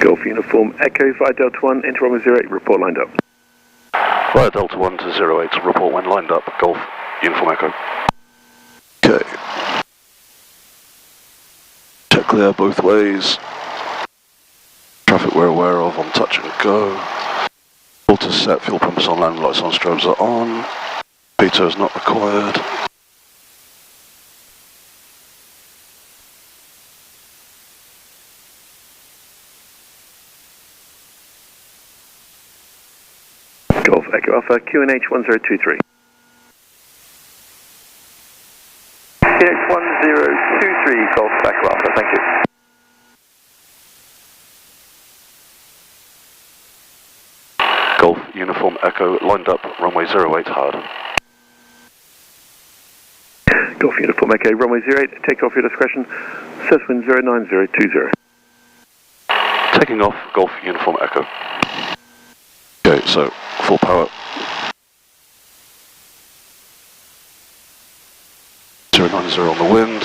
Golf Uniform Echo via Delta 1 into Runway 08, report lined up. Via Delta 1 to 08, report when lined up, Golf Uniform Echo. Okay. Check clear both ways. Traffic we're aware of on touch and go. Filters set, fuel pumps on, landing lights on, strobes are on. Pitot is not required. Golf Echo Alpha, QNH 1023. QNH 1023, Golf Echo Alpha, thank you. Golf Uniform Echo lined up, runway 08 hard. Golf Uniform Echo, runway 08, take off your discretion, Cesswind 09020. Taking off, Golf Uniform Echo. Okay, so full power. 090 on the wind.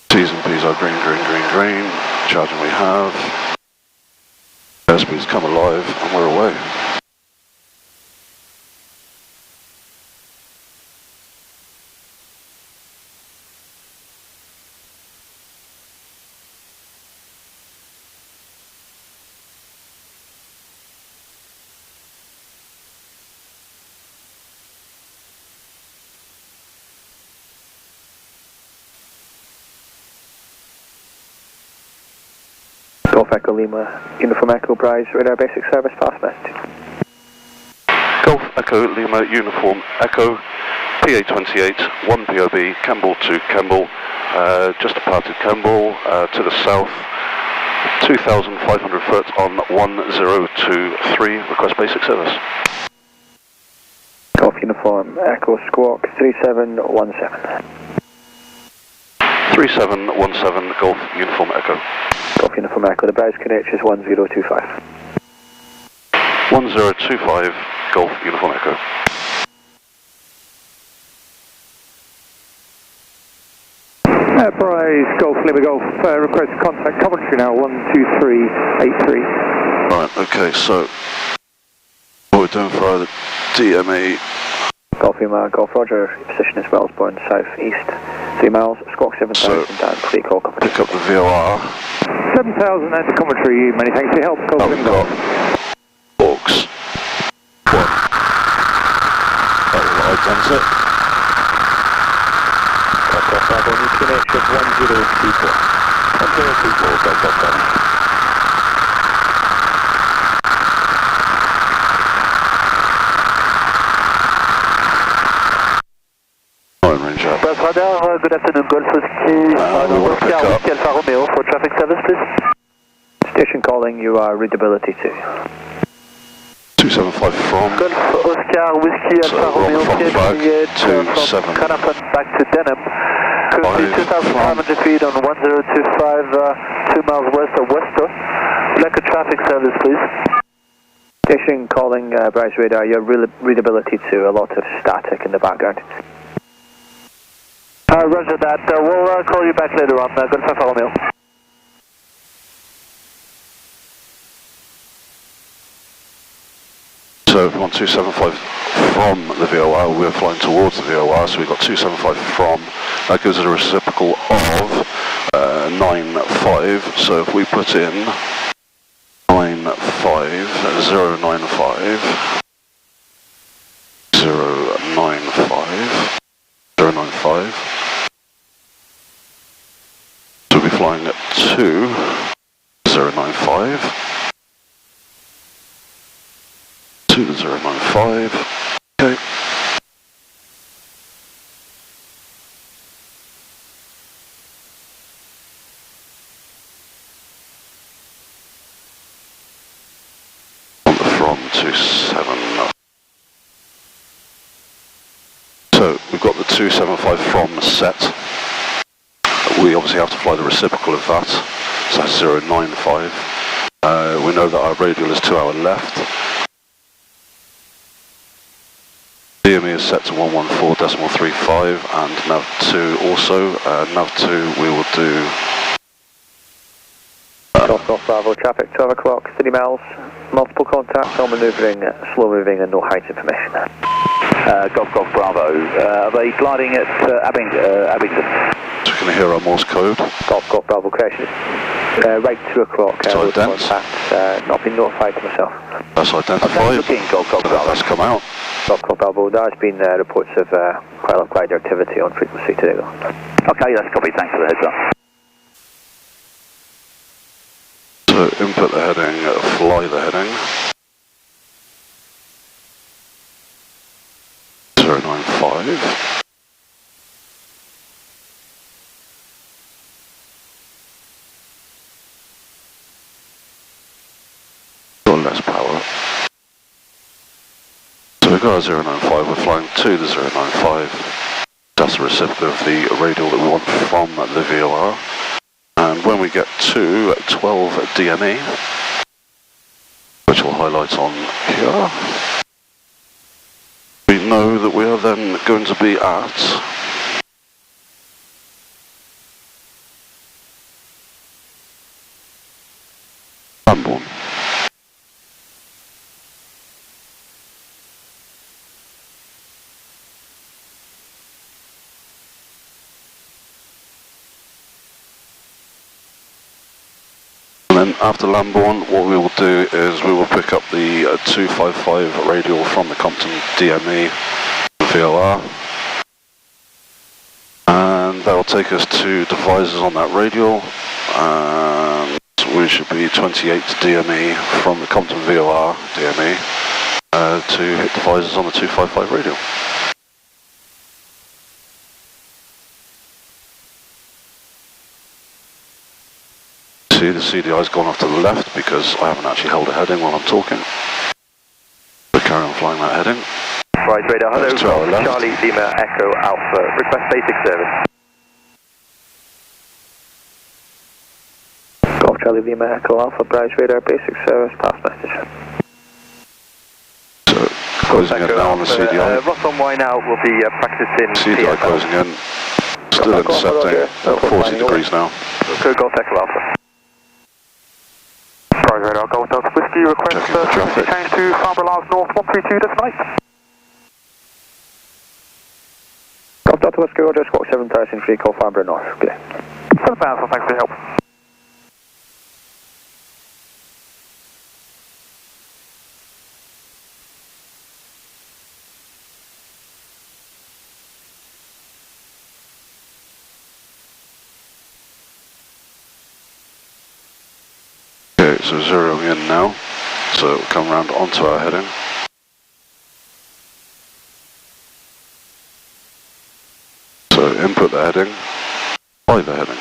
T's and P's are green, green, green, green. Charging we have. Airspeed's come alive and we're away. Golf Echo Lima, Uniform Echo Bryce, radar basic service, fast message. Golf Echo Lima Uniform Echo, PA28, 1 POB, Campbell to Campbell, just departed Campbell, to the south, 2,500 foot on 1023, request basic service. Golf Uniform Echo Squawk 3717. 3717, Golf Uniform Echo. Golf Uniform Echo, the Bryce QNH is 1025. 1025, Golf Uniform Echo. Bryce, Golf Lima Golf, request contact Coventry now, 12383. Right, okay, so what we're doing for our DME. Golf Lima, Golf Roger, your position is Wellsbourne, southeast, 3 miles, squawk 7000 down, please call Coventry. Pick up the VOR. 7000 and Coventry, many thanks for your help, Golf Lima Golf. Hawks. 1. That was live, that's it. Golf Bravo, new QNH is 1024. 1024, Golf Bravo. Radar, good afternoon, Golf Whiskey, Whiskey Alfa Romeo for traffic service, please. Station calling, you are readability 2. 275 from. Golf Oscar Whiskey Alfa Romeo, from Compton back to Denham. Currently 2,500 feet on 1025, 2 miles west of Worcester. Like a traffic service, please. Station calling, Bryce Radar, your readability 2, a lot of static in the background. Roger that. We'll call you back later on. Golf Alfa Romeo. So 1275 from the VOR, we're flying towards the VOR, so we've got 275 from. That gives it a reciprocal of 95. So if we put in 95095 095. So we'll be flying at 2095. 2095. Okay. From 27. So we've got the 275 from set. We obviously have to fly the reciprocal of that, so that's 095. We know that our radial is 2 hour left. DME is set to 114.35 and nav 2 also. Nav 2 we will do Golf Bravo, traffic 12 o'clock, 30 miles, multiple contacts, all manoeuvring, slow moving and no height information. Golf Bravo, are they gliding at Abingdon? So you can hear our Morse code. Golf Bravo crashes. Right 2 o'clock, contacts, not been notified to myself. That's identified. Looking, Golf Bravo. That's come out. Golf Bravo, there has been reports of quite a lot of glider activity on frequency today though. Okay, that's copy, thanks for the heads up. So input the heading, fly the heading. 095. Got less power. So we've got our 095, we're flying to the 095. That's the reciprocal of the radial that we want from the VOR. And when we get to 12 DME, which we'll highlight on here, we know that we are then going to be at Lambourn. And then after Lambourn, what we will do is we will pick up the 255 radial from the Compton DME VOR, and that will take us to Devizes on that radial, and we should be 28 DME from the Compton VOR DME to hit Devizes on the 255 radial. See, the CDI's gone off to the left because I haven't actually held a heading while I'm talking. So carry on flying that heading. Right, radar, hello, Charlie Lima Echo Alpha, request basic service. Golf Charlie Lima Echo Alpha, Bryce radar, basic service, pass message. So, closing in now on the CDI. Ross on Y now will be practicing CDI closing in, still intercepting at 40 degrees now. Go Golf Echo Alpha. Bryce radar, Golf Delta Whiskey, request frequency change to Farnborough Lars North 132.8. Golf Delta Whiskey, Roger, squawk 7003, call Farnborough North, good. 7,000, thanks for your help. Okay, so zeroing in now, so we'll come round onto our heading. So input the heading, fly the heading.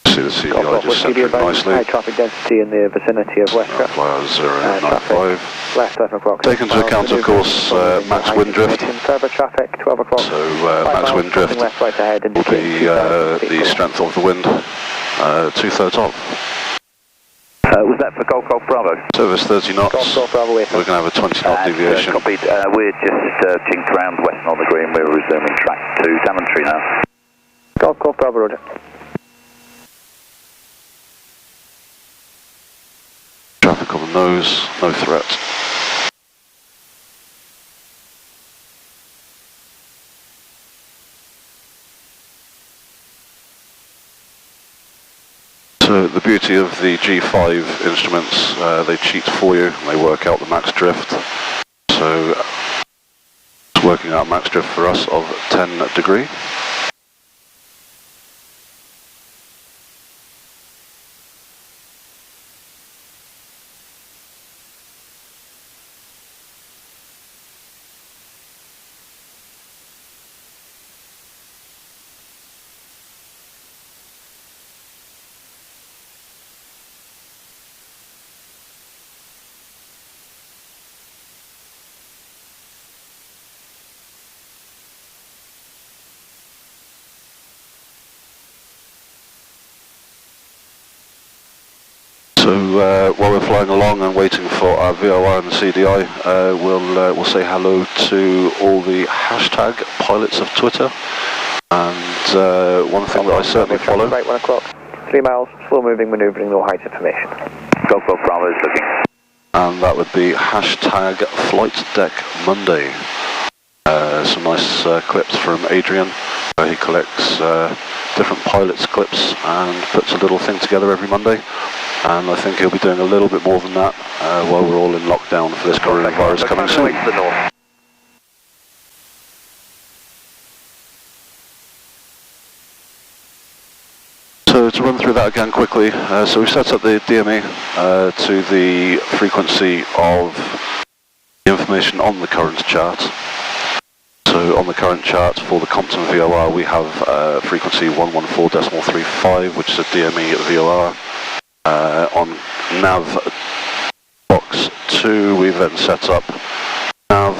See the CDI just centering nicely. High traffic density in the vicinity of Westcraft. Fly our 095. Left 12 o'clock. Take into account, of course, max wind drift. Further traffic, 12 o'clock. So max wind drift left, right ahead, will be the strength of the wind, 2/3 of. Was that for Golf Bravo? Service 30 knots. Golf Bravo, We're going to have a 20 knot deviation. Copied. We're just jinked around west on the green. We're resuming track to Daventry now. Golf Bravo, Roger. Traffic on the nose, no threat. So the beauty of the G5 instruments, they cheat for you and they work out the max drift. So it's working out max drift for us of 10 degree. So while we're flying along and waiting for our VOR and the CDI, we'll say hello to all the hashtag pilots of Twitter. And one thing that I certainly follow. Right, 1 o'clock. 3 miles, slow moving, manoeuvring, no height information. Golf Bravo is looking. And that would be hashtag Flight Deck Monday. Some nice clips from Adrian. He collects different pilots' clips and puts a little thing together every Monday. And I think he'll be doing a little bit more than that while we're all in lockdown for this coronavirus coming soon. To the north. So to run through that again quickly, so we set up the DME to the frequency of the information on the current chart. So on the current chart for the Compton VOR we have frequency 114.35, which is a DME VOR. On nav box 2 we then set up nav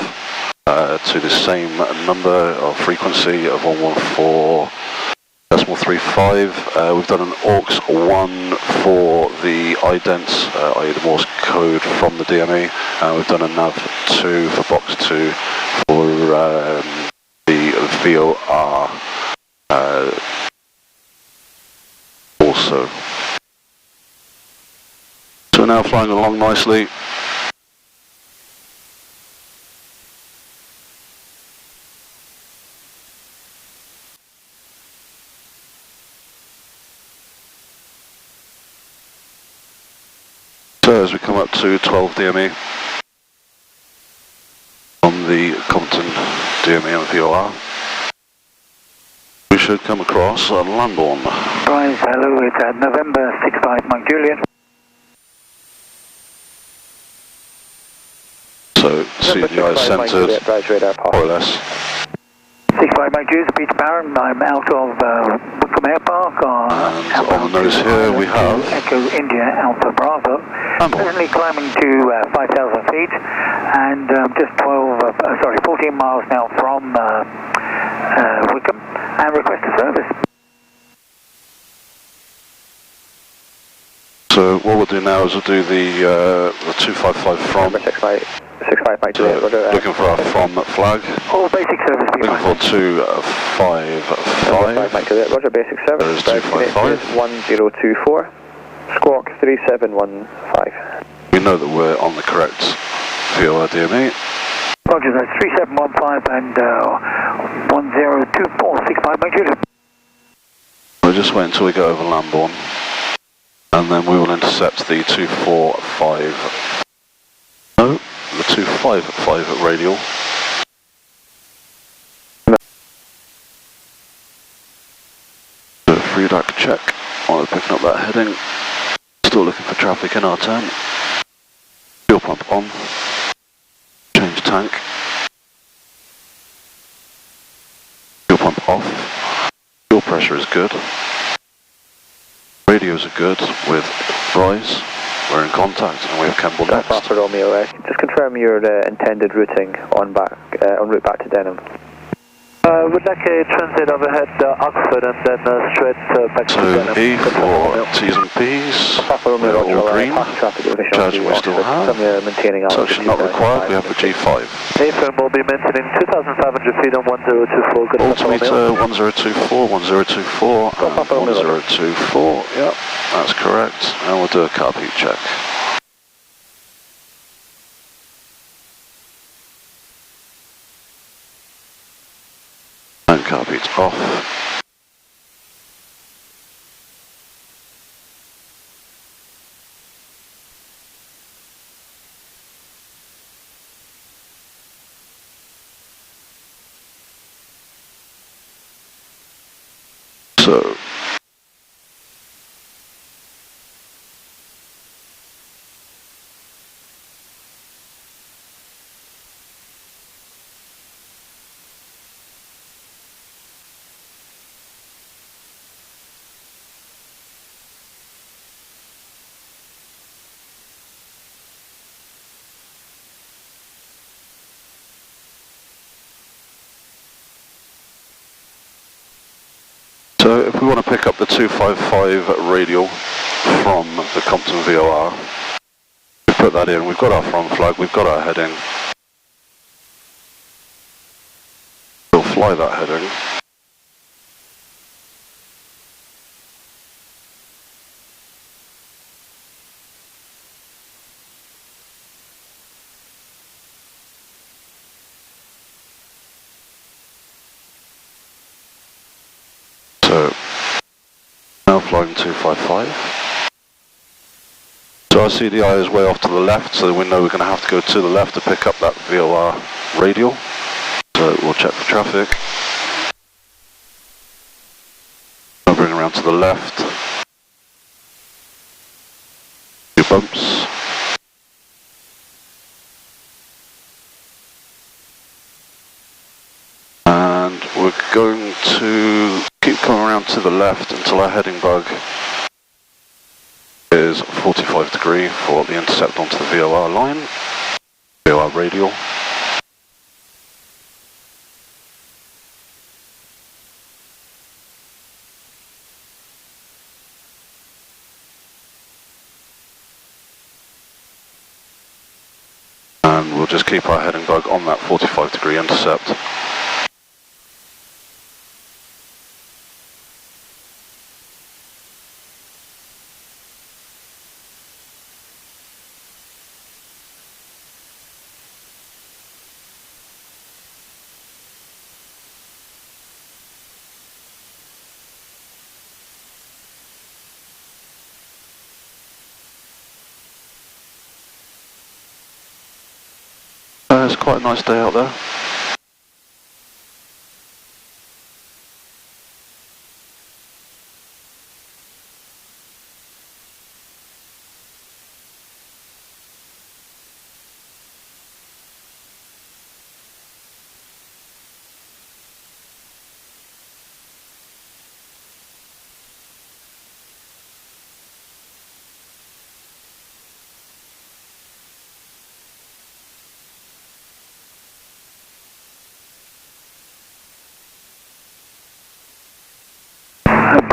to the same number of frequency of 114.35. We've done an AUX 1 for the ident, i.e. the Morse code from the DME. We've done a nav 2 for box 2 for the VOR also. So we're now flying along nicely. So as we come up to 12 DME on the Compton DME and VOR, we should come across Lambourn. Rise, hello, it's November 65 Mike Juliet. So CGI centered, more or less. 65 Mike Juliet, Peter Barron, I'm out of Wickham Air Park. And on the nose here we have Echo India Alpha Bravo. Presently climbing to 5,000 feet and just 14 miles now from Wickham, and request a service. So what we'll do now is we'll do the 255 from. Number 65 Mike Juliet, looking for our from flag. All basic service. Looking for 255. Mike Juliet, Roger, basic service. There is 255. 1024. Squawk 3715. We know that we're on the correct VOR DME. Roger, that's 3715 and 102465 Mike Juliet. We'll just wait until we go over Lambourn, and then we will intercept the 245. No, the 255 at Radial. Do a free DAC check while we're picking up that heading. Still looking for traffic in our turn. Fuel pump on. Change tank. Fuel pump off. Fuel pressure is good. Radios are good with Rise. We're in contact and we have Campbell next. Papa Romeo, just confirm your intended routing en route back to Denham. Would like a transit overhead Oxford and then straight back to Denham. So E for T's and P's, they're all green, charging we still have, suction not required, we have the G5. AFM will be maintaining 2,500 feet on 1024, good altimeter 1024, 1024, and 1024, yep, that's correct, and we'll do a carb heat check. And carb heat's off. So if we want to pick up the 255 Radial from the Compton VOR, we put that in, we've got our front flag, we've got our heading. We'll fly that heading. 255. So our CDI is way off to the left, so we know we're going to have to go to the left to pick up that VOR radial. So we'll check for traffic. I'll bring around to the left. Few bumps. And we're going to keep coming around to the left until our heading bug is 45 degree for the intercept onto the VOR line, VOR radial. And we'll just keep our heading bug on that 45 degree intercept. It's quite a nice day out there.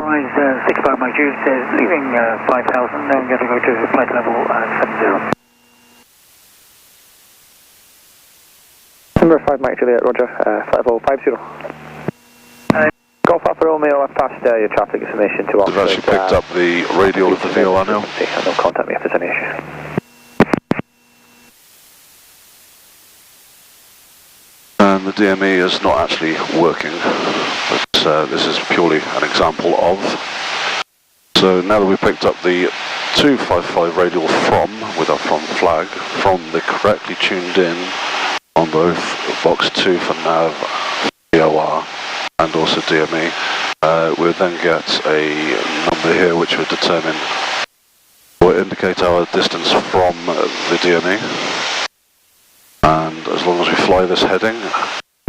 Rise 65 Mike Jude says leaving 5000, now I'm going to go to flight level 70. Number 5 Mike Juliet, roger, flight level 50. Golf Alpha Romeo, I've passed your traffic information to We've actually picked up the radial of the VOR now. And they'll contact me if there's any issue. And the DME is not actually working, but this is purely an example of. So now that we've picked up the 255 radial with our from flag, from the correctly tuned in on both box 2 for nav, VOR and also DME, we'll then get a number here which would determine or indicate our distance from the DME. And as long as we fly this heading,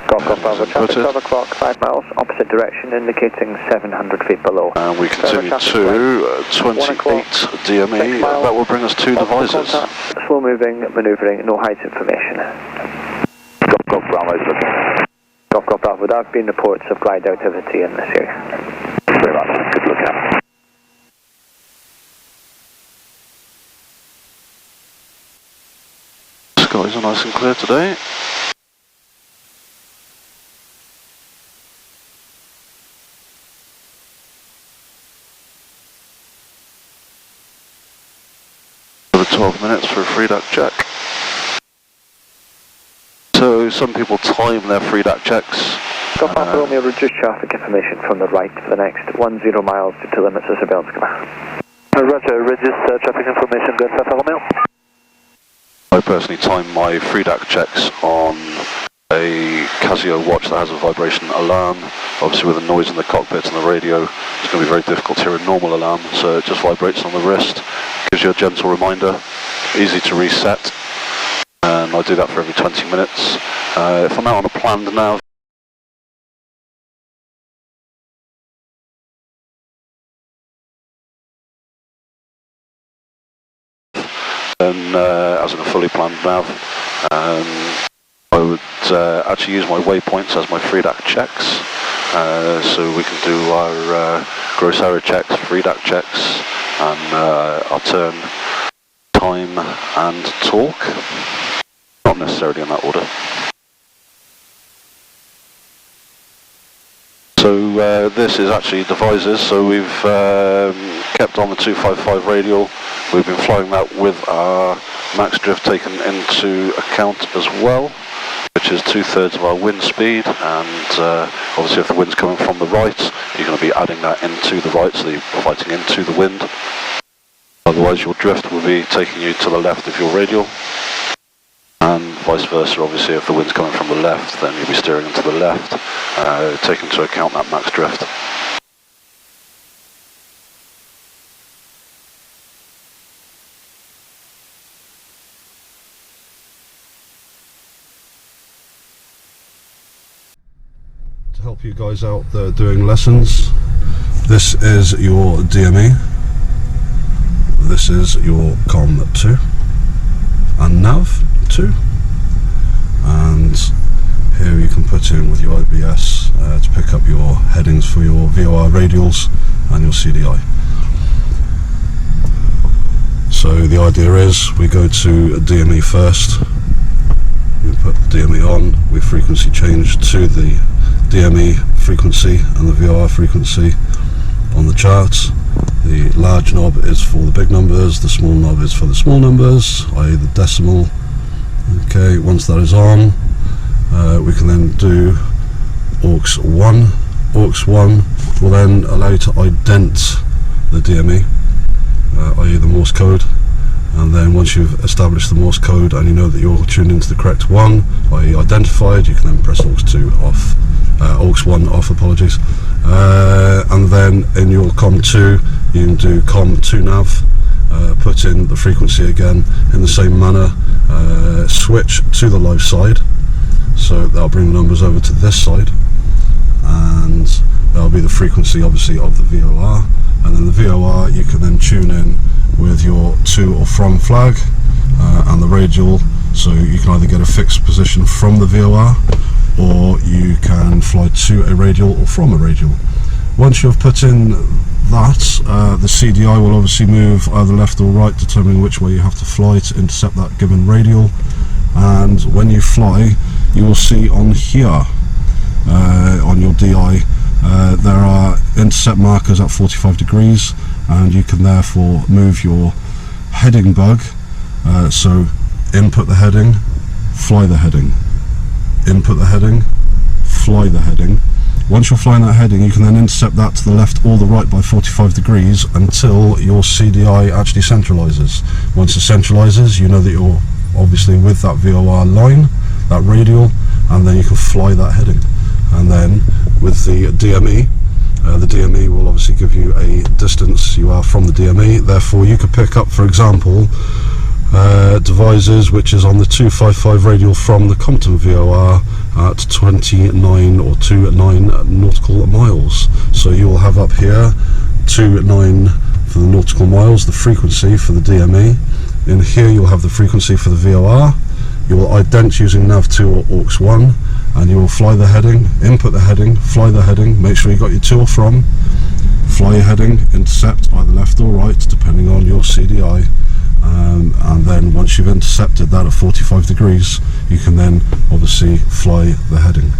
Golf Alpha traffic 12 o'clock, 5 miles, opposite direction, indicating 700 feet below. And we continue to 28 DME, that will bring us to Devizes. Slow moving, manoeuvring, no height information. Golf Bravo. Golf Bravo, there have been reports of glide activity in this area. Very much, good look out. Skies are nice and clear today. Another 12 minutes for a FreeDAC check. So some people time their FreeDAC checks. Golf Alpha Romeo, reduce traffic information from the right for the next 10 miles due to limits of surveillance command. Roger, reduce traffic information, Golf Alpha Romeo. I personally time my FreeDAC checks on a Casio watch that has a vibration alarm. Obviously with the noise in the cockpit and the radio, it's going to be very difficult to hear a normal alarm, so it just vibrates on the wrist, gives you a gentle reminder, easy to reset, and I do that for every 20 minutes. If I'm out on a planned nav, then as in a fully planned nav, I would actually use my waypoints as my FreeDAC checks, so we can do our gross error checks, FreeDAC checks, and our turn, time and torque, not necessarily in that order. So this is actually Devizes, so we've kept on the 255 radial. We've been flying that with our max drift taken into account as well, which is 2/3 of our wind speed, and obviously if the wind's coming from the right, you're going to be adding that into the right, so you're fighting into the wind. Otherwise your drift will be taking you to the left of your radial, and vice versa. Obviously if the wind's coming from the left, then you'll be steering into the left, taking into account that max drift. To help you guys out there doing lessons, this is your DME, this is your COM2 and nav 2, and here you can put in with your IBS to pick up your headings for your VOR radials and your CDI. So the idea is we go to DME first, we put the DME on, we frequency change to the DME frequency and the VOR frequency on the charts. The large knob is for the big numbers, the small knob is for the small numbers, i.e. the decimal. Okay, once that is on, we can then do aux 1. Aux 1 will then allow you to ident the DME, i.e. the Morse code, and then once you've established the Morse code and you know that you're tuned into the correct one, i.e. identified, you can then press aux 2 off. aux 1 off, apologies, and then in your COM2 you can do COM2 nav, put in the frequency again in the same manner, switch to the live side, so that'll bring the numbers over to this side, and that'll be the frequency obviously of the VOR, and then the VOR you can then tune in with your to or from flag and the radial, so you can either get a fixed position from the VOR or you can fly to a radial or from a radial. Once you've put in that, the CDI will obviously move either left or right, determining which way you have to fly to intercept that given radial, and when you fly you will see on here on your DI there are intercept markers at 45 degrees, and you can therefore move your heading bug, so input the heading, fly the heading, input the heading, fly the heading. Once you're flying that heading, you can then intercept that to the left or the right by 45 degrees until your CDI actually centralizes. Once it centralizes, you know that you're obviously with that VOR line, that radial, and then you can fly that heading. And then with the DME will obviously give you a distance you are from the DME, therefore you could pick up, for example, Devizes, which is on the 255 radial from the Compton VOR at 29 or 29 nautical miles. So you will have up here 29 for the nautical miles, the frequency for the DME. In here you'll have the frequency for the VOR. You will ident using nav2 or aux 1, and you will fly the heading, input the heading, fly the heading, make sure you got your to or from, fly your heading, intercept either left or right depending on your CDI. And then once you've intercepted that at 45 degrees, you can then obviously fly the heading.